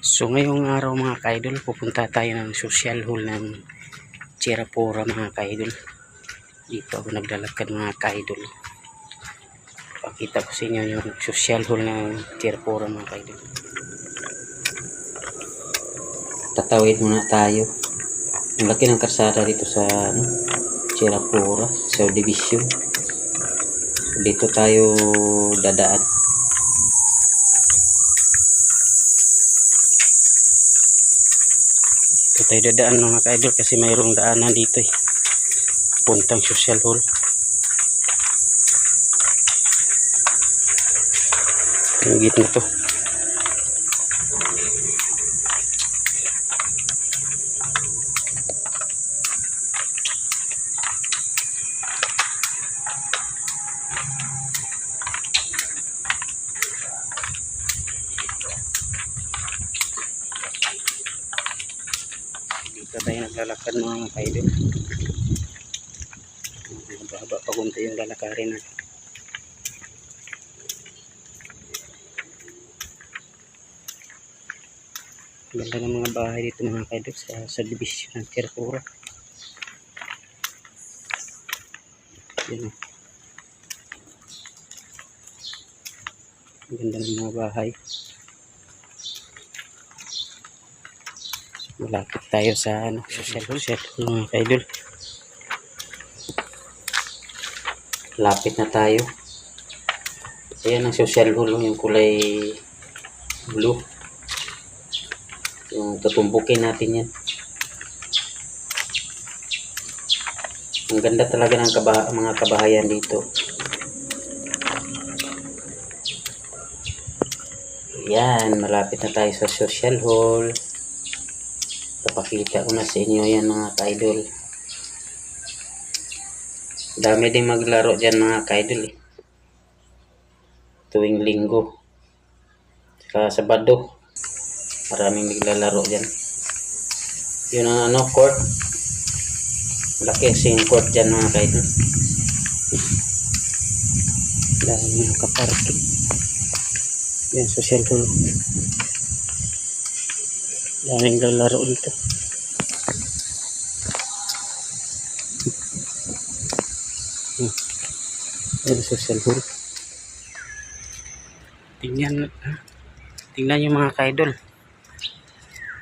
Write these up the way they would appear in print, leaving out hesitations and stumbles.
So ngayong araw mga ka-idol, pupunta tayo ng social hall ng Cherapora mga ka-idol. Dito ako naglalakad mga ka-idol. Pakita ko sa inyo yung social hall ng Cherapora mga ka-idol. Tatawid muna tayo. Ang laki ng karsada dito sa Cherapora, subdivision. Dito tayo dadaan. Dito tayo dadaan mga ka-idol kasi mayroong daanan dito puntang social hall. Ang gitna to. Dito tayo naglalakad mga ka-idol. Haba pa kunti yung lalakarin natin. Ganda ng mga bahay dito mga ka-idol sa subdivision ng Cherapora. Yan. Ganda ng mga bahay. Malapit tayo sa social hall mga ka-idol. Lapit na tayo. Ayan ang social hall, yung kulay blue. Yung tutumbukin natin yan. Ang ganda talaga ng mga kabahayan dito. Ayan, malapit na tayo sa social hall. Papakita ko na sa inyo yan mga ka-idol. Dami din maglaro dyan mga ka-idol tuwing linggo. Saka Sabado. Maraming naglalaro dyan. Yun ang court. Malaki kasing court dyan mga ka-idol. Dahil mga kaparking. Yan, social hall. Daming naglalaro dito. Yan, social hall. Tingnan yung mga ka-idol.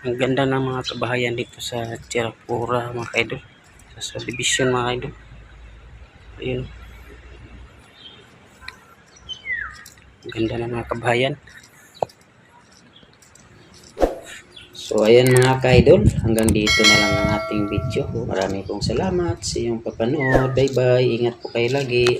Ang ganda ng mga kabahayan dito sa Cherapora mga ka-idol. Sa subdivision mga ka-idol. Ayun. Ang ganda ng mga kabahayan. So ayan mga ka-idol, hanggang dito na lang ang ating video. Maraming pong salamat sa iyong papanood. Bye bye, ingat po kayo lagi.